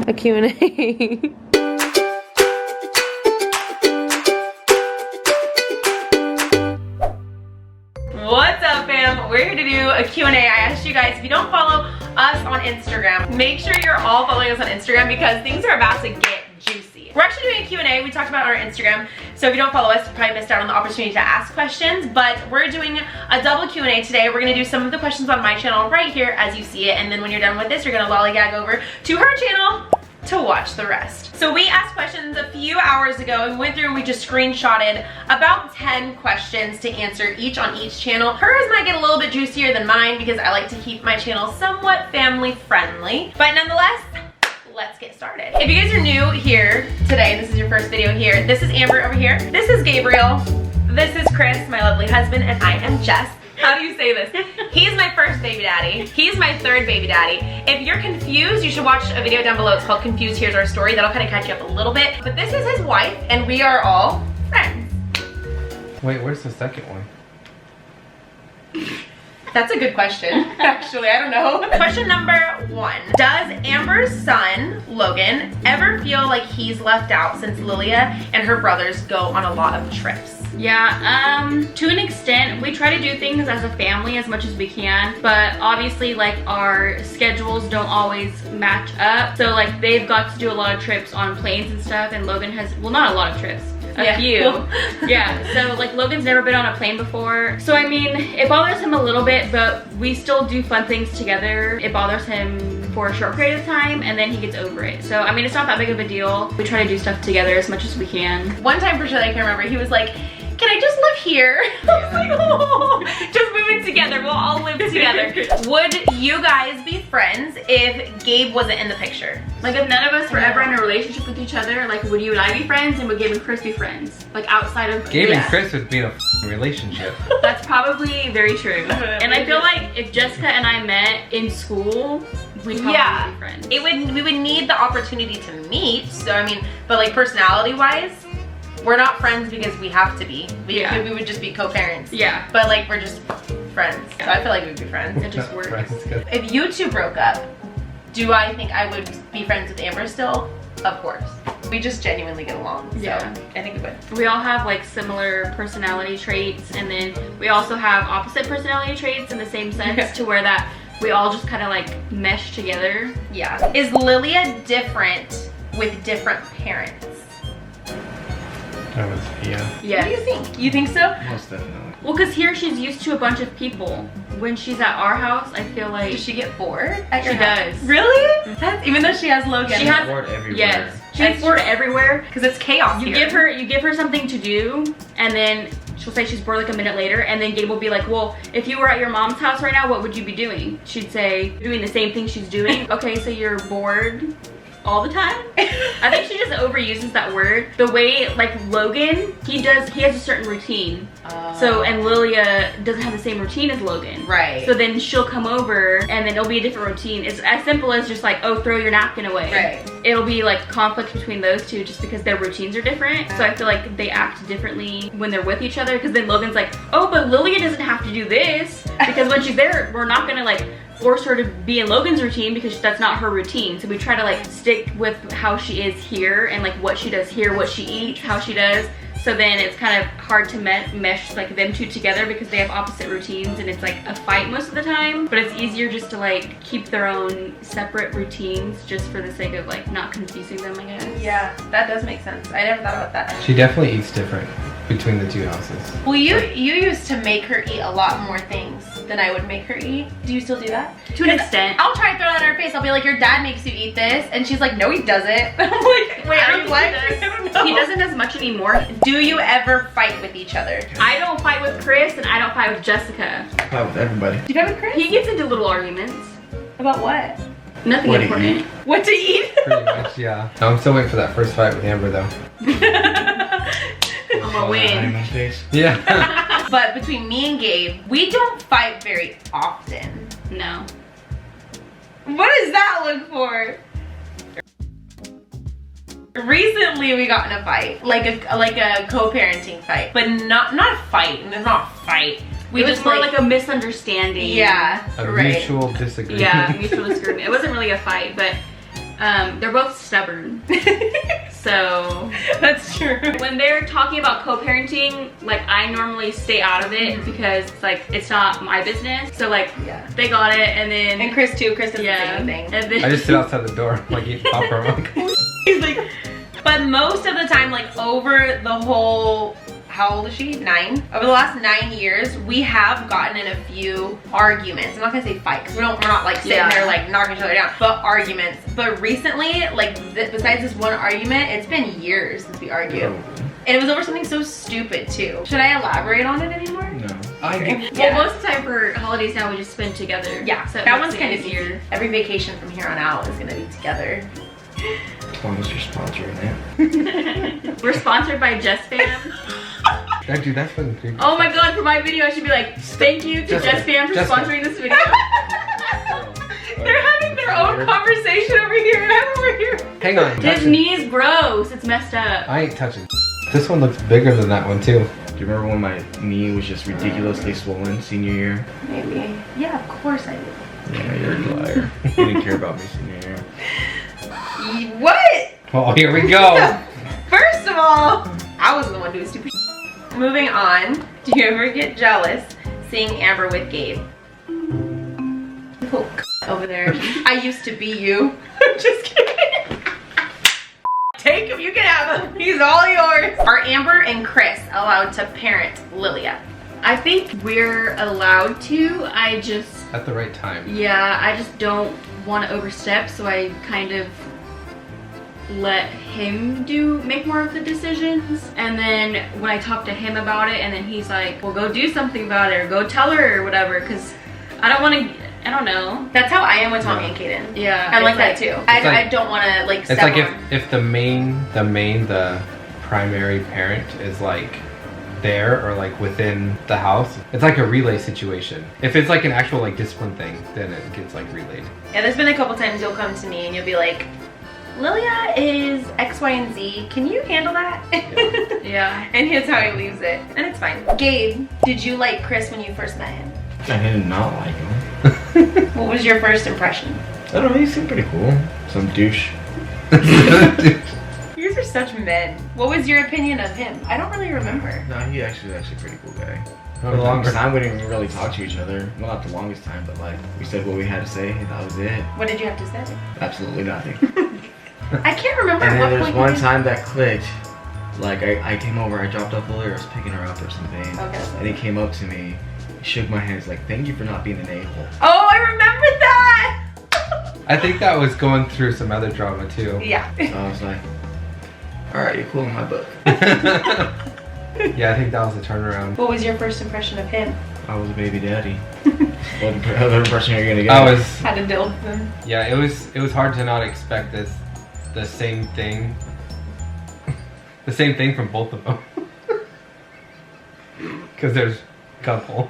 a Q&A. What's up, fam? We're here to do a Q&A. I asked you guys, if you don't follow us on Instagram, make sure you're all following us on Instagram because things are about to get juicy. We're actually doing a Q&A. We talked about our Instagram, so if you don't follow us, you probably missed out on the opportunity to ask questions, but we're doing a double Q&A today. We're gonna do some of the questions on my channel right here as you see it, and then when you're done with this, you're gonna lollygag over to her channel to watch the rest. So we asked questions a few hours ago and we went through and we just screenshotted about 10 questions to answer each on each channel. Hers might get a little bit juicier than mine because I like to keep my channel somewhat family friendly. But nonetheless, let's get started. If you guys are new here today, this is your first video here, this is Amber over here, this is Gabriel, this is Chris, my lovely husband, and I am Jess. How do you say this? He's my first baby daddy. He's my third baby daddy. If you're confused, you should watch a video down below. It's called Confused Here's Our Story. That'll kind of catch you up a little bit. But this is his wife, and we are all friends. Wait, where's the second one? That's a good question, actually. I don't know. Question number 1. Does Amber's son, Logan, ever feel like he's left out since Lilia and her brothers go on a lot of trips? Yeah, to an extent. We try to do things as a family as much as we can, but obviously like our schedules don't always match up. So like they've got to do a lot of trips on planes and stuff, and Logan has, well, not a lot of trips. A few. Yeah, so like Logan's never been on a plane before. So I mean, it bothers him a little bit, but we still do fun things together. It bothers him for a short period of time and then he gets over it. So I mean, it's not that big of a deal. We try to do stuff together as much as we can. One time for sure I can remember, he was like, can I just live here? I was like, oh, just moving together, we'll all live together. Would you guys be friends if Gabe wasn't in the picture? Like if none of us were ever in a relationship with each other, like would you and I be friends, and would Gabe and Chris be friends? Like outside of Gabe and Chris would be in a relationship. That's probably very true. And I feel like if Jessica and I met in school, we'd probably be friends. We would need the opportunity to meet, so I mean, but like personality wise, we're not friends because we have to be. We would just be co-parents. Yeah. But like we're just friends. So I feel like we'd be friends. It just works. If you two broke up, do I think I would be friends with Amber still? Of course. We just genuinely get along. So yeah. I think we would. We all have like similar personality traits, and then we also have opposite personality traits in the same sense to where that we all just kind of like mesh together. Yeah. Is Lilia different with different parents? Yeah. Yes. What do you think? You think so? Most definitely. Well, because here she's used to a bunch of people. When she's at our house, I feel like... Does she get bored at your She house? does. Really? That's, even though she has Logan. She has bored everywhere. Yes. She gets bored everywhere. Because it's chaos You here. give her something to do, and then she'll say she's bored like a minute later, and then Gabe will be like, well, if you were at your mom's house right now, what would you be doing? She'd say, doing the same thing she's doing. Okay, so you're bored all the time? I think she just overuses that word. The way, like Logan, he has a certain routine. So, and Lilia doesn't have the same routine as Logan. Right. So then she'll come over and then it'll be a different routine. It's as simple as just like, oh, throw your napkin away. Right. It'll be like conflict between those two just because their routines are different. So I feel like they act differently when they're with each other, because then Logan's like, oh, but Lilia doesn't have to do this, because when she's there, we're not gonna like force her to be in Logan's routine because that's not her routine. So we try to like stick with how she is here and like what she does here, what she eats, how she does. So then it's kind of hard to mesh like them two together because they have opposite routines, and it's like a fight most of the time. But it's easier just to like keep their own separate routines just for the sake of like not confusing them, I guess. Yeah, that does make sense. I never thought about that. She definitely eats different between the two houses. Well, you used to make her eat a lot more things than I would make her eat. Do you still do that? To an extent. I'll try and throw it on her face. I'll be like, your dad makes you eat this. And she's like, no, he doesn't. I'm like, wait, are you lying? I don't know. He doesn't as much anymore. Do you ever fight with each other? I don't fight with Chris, and I don't fight with Jessica. I fight with everybody. Do you fight with Chris? He gets into little arguments. About what? Nothing What to important. eat. What to eat? Pretty much, yeah. I'm still waiting for that first fight with Amber though. I'm gonna win. Yeah. But between me and Gabe, we don't fight very often. No. What does that look for? Recently we got in a fight, like a co-parenting fight, but not a fight. It's not a fight. It was more like a misunderstanding. Yeah, A right. mutual disagreement. Yeah, mutual disagreement. It wasn't really a fight, but They're both stubborn. So that's true. when they're talking about co-parenting, like I normally stay out of it because it's like it's not my business. So like they got it, and then and Chris too. Chris doesn't say anything. And then I just sit outside the door like eat popcorn. I'm like, he's like, but most of the time, like over the whole, how old is she? 9? Over the last 9 years, we have gotten in a few arguments. I'm not gonna say fight, because we're not like sitting there like knocking each other down, but arguments. But recently, like besides this one argument, it's been years since we argued. And it was over something so stupid too. Should I elaborate on it anymore? no. well, most of the time for holidays now we just spend together. Yeah, so that one's kind of easier. Every vacation from here on out is gonna be together. As long as you're sponsoring it. We're sponsored by JesssFam. Dude, that's fucking creepy. Oh my god, for my video I should be like, thank you to JesssFam for sponsoring this video. They're having their own conversation over here and I'm over here. Hang on. His knee is gross, it's messed up. I ain't touching. This one looks bigger than that one too. Do you remember when my knee was just ridiculously swollen senior year? Maybe. Yeah, of course I do. Yeah, you're a liar. You didn't care about me senior year. What? Oh, here we go. First of all, I was the one doing stupid. Moving on, do you ever get jealous seeing Amber with Gabe? Oh, over there. I used to be you. I'm just kidding. Take him, you can have him. He's all yours. Are Amber and Chris allowed to parent Lilia? I think we're allowed to, I just, At the right time. yeah, I just don't want to overstep, so I kind of let him make more of the decisions. And then when I talk to him about it, and then he's like, well, go do something about it, or go tell her, or whatever, because I don't want to, I don't know. That's how I am with Tommy and Kaden. Yeah. I'm like that too. I like- don't want to like step It's like on. if the primary parent is like there or like within the house, it's like a relay situation. If it's like an actual like discipline thing, then it gets like relayed. Yeah, there's been a couple times you'll come to me and you'll be like, Lilia is X, Y, and Z. Can you handle that? Yeah. And here's how he leaves it. And it's fine. Gabe, did you like Chris when you first met him? I did not like him. What was your first impression? I don't know, he seemed pretty cool. Some douche. You guys are such men. What was your opinion of him? I don't really remember. No, he actually was actually a pretty cool guy. For For the longest time, we didn't even really talk to each other. Well, not the longest time, but like, we said what we had to say, and that was it. What did you have to say? Absolutely nothing. I can't remember And at then what there's point one you did- time that clicked. Like, I came over, I dropped off Lilia, I was picking her up or something. Okay. And he came up to me, shook my hands like, thank you for not being an a-hole. Oh, I remember that! I think that was going through some other drama too. Yeah. So I was like, alright, you're cool in my book. Yeah, I think that was a turnaround. What was your first impression of him? I was a baby daddy. What other impression are you gonna get? I was, Had to deal with him. yeah, it was hard to not expect the same thing. The same thing from both of them. Because there's a couple.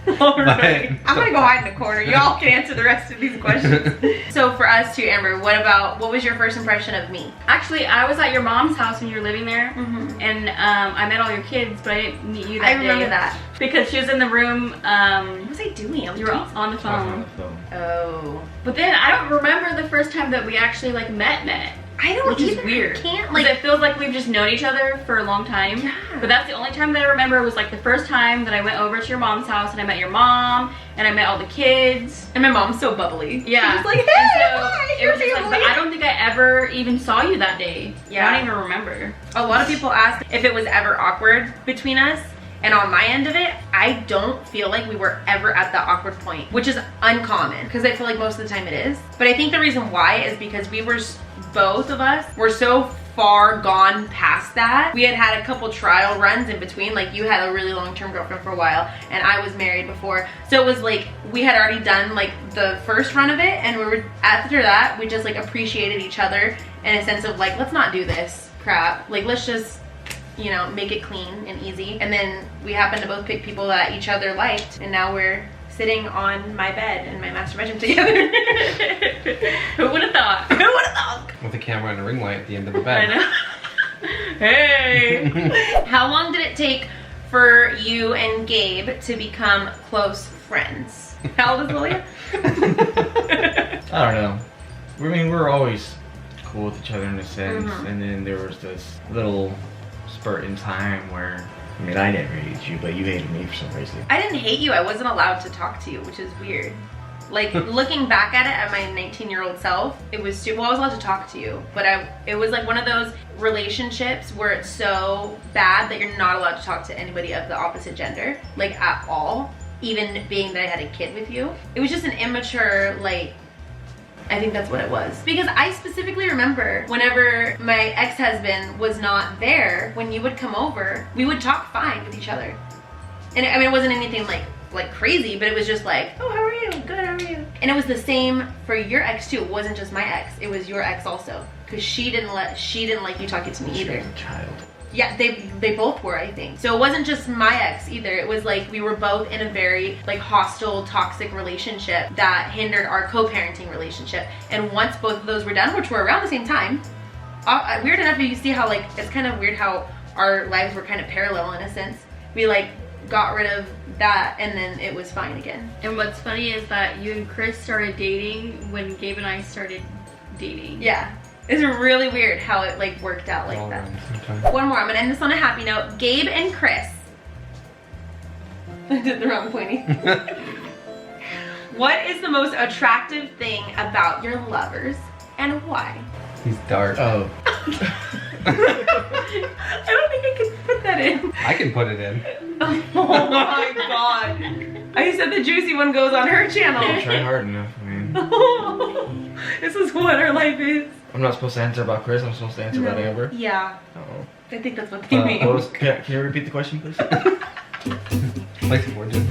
Alright. I'm gonna go hide in the corner. Y'all can answer the rest of these questions. So for us too, Amber, what was your first impression of me? Actually, I was at your mom's house when you were living there, Mm-hmm. and I met all your kids, but I didn't meet you that I day. remember that. Because she was in the room, What was I doing? I was you were doing on the phone. Oh. But then I don't remember the first time that we actually like met. I don't Which is either. weird. I can't Like, like it feels like we've just known each other for a long time. Yeah. But that's the only time that I remember was like the first time that I went over to your mom's house and I met your mom and I met all the kids. and my mom's so bubbly. Yeah. She's like, hey, And so hi, it was just like, family. but I don't think I ever even saw you that day. Yeah. I don't even remember. A lot of people ask if it was ever awkward between us. And on my end of it, I don't feel like we were ever at that awkward point, which is uncommon because I feel like most of the time it is. But I think the reason why is because both of us were so far gone past that. We had a couple trial runs in between. Like, you had a really long-term girlfriend for a while and I was married before. So it was like we had already done like the first run of it, and we were after that we just like appreciated each other in a sense of like, let's not do this crap. Like, let's just, you know, make it clean and easy. And then we happened to both pick people that each other liked, and now we're sitting on my bed in my master bedroom together. Who would have thought? Who would have thought? With a camera and a ring light at the end of the I bed. know. Hey. How long did it take for you and Gabe to become close friends? How old is Lilia? I don't know. I mean, we're always cool with each other in a sense, and then there was this little spurt in time where, I mean, I never hated you, but you hated me for some reason. I didn't hate you. I wasn't allowed to talk to you, which is weird. Like, looking back at it at my 19-year-old self, it was well, I was allowed to talk to you, but it was like one of those relationships where it's so bad that you're not allowed to talk to anybody of the opposite gender, like at all, even being that I had a kid with you. It was just an immature, like, I think that's what it was. Because I specifically remember whenever my ex-husband was not there, when you would come over, we would talk fine with each other. And I mean, it wasn't anything like crazy, but it was just like, oh, how are you? Good, how are you? And it was the same for your ex too. It wasn't just my ex, it was your ex also. Cause she didn't like you talking to me either. She was a child. Yeah, they both were, I think. So it wasn't just my ex either. It was like we were both in a very like hostile, toxic relationship that hindered our co-parenting relationship. And once both of those were done, which were around the same time, weird enough, you see how like, it's kind of weird how our lives were kind of parallel in a sense. We like got rid of that and then it was fine again. And what's funny is that you and Chris started dating when Gabe and I started dating. Yeah. It's really weird how it like worked out like that. One more, I'm gonna end this on a happy note. Gabe and Chris. I did the wrong pointy. What is the most attractive thing about your lovers and why? He's dark. Oh. I don't think I can put that in. I can put it in. Oh my god. I said the juicy one goes on her channel. I tried hard enough, I mean. This is what her life is. I'm not supposed to answer about Chris, I'm supposed to answer about Amber. Yeah. Uh-oh. I think that's what they mean. Can you repeat the question, please? Like the origin.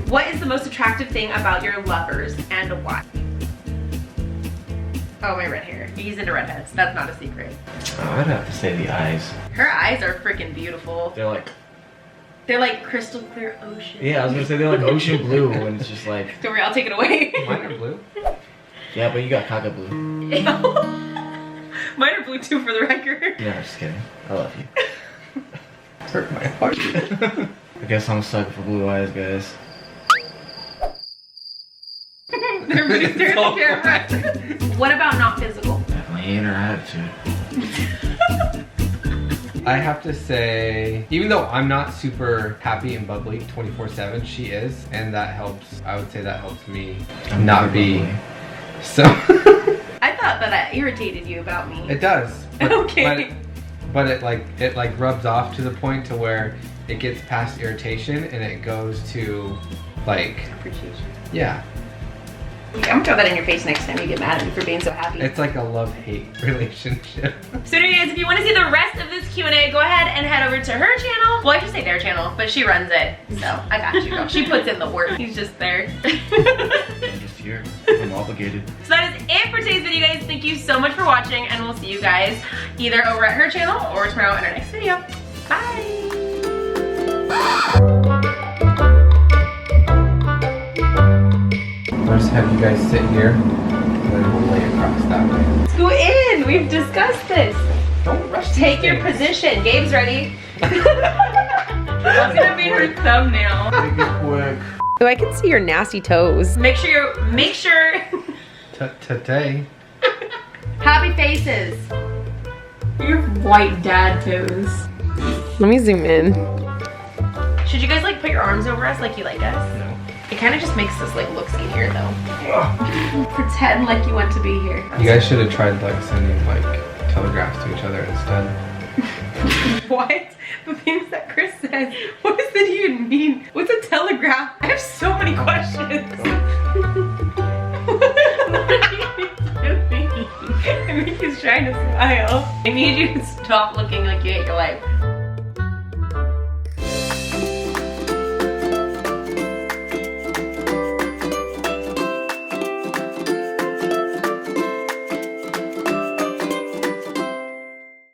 What is the most attractive thing about your lovers and why? Oh, my red hair. He's into redheads. That's not a secret. Oh, I'd have to say the eyes. Her eyes are freaking beautiful. They're like crystal clear ocean. Yeah, I was gonna say they're like ocean blue, and it's just like. Don't worry, I'll take it away. Mine are blue. Yeah, but you got caca blue. Mine are blue too, for the record. Yeah, just kidding. I love you. Hurt my heart. I guess I'm stuck for blue eyes, guys. Everybody's staring at the camera. What about not physical? Definitely ain't her attitude. I have to say, even though I'm not super happy and bubbly 24/7, she is, and that helps. I would say that helps me I'm not never be. bubbly. So. I thought that I irritated you about me. It does. But, Okay. But it like rubs off to the point to where it gets past irritation and it goes to like Appreciation. yeah. I'm gonna throw that in your face next time you get mad at me for being so happy. It's like a love-hate relationship. So anyways, if you want to see the rest of this Q&A, go ahead and head over to her channel. Well, I should say their channel, but she runs it. So I got you, girl. She puts in the work. He's just there. I'm just here. I'm obligated. So that is it for today's video, guys. Thank you so much for watching, and we'll see you guys either over at her channel or tomorrow in our next video. Bye! First, have you guys sit here, and then we'll lay across that way. Let's go in. We've discussed this. Don't rush. Take your position. Gabe's ready. That's gonna be her thumbnail. Make it quick. Oh, I can see your nasty toes. Make sure. Today. Happy faces. Your white dad toes. Let me zoom in. Should you guys like put your arms over us like you like us? No. It kind of just makes us like look skinnier though. Pretend like you want to be here. You guys should have tried like sending like telegraphs to each other instead. What? The things that Chris says. What does that even mean? What's a telegraph? I have so many questions. What are you doing? I think he's trying to smile. I need you to stop looking like you hate your life.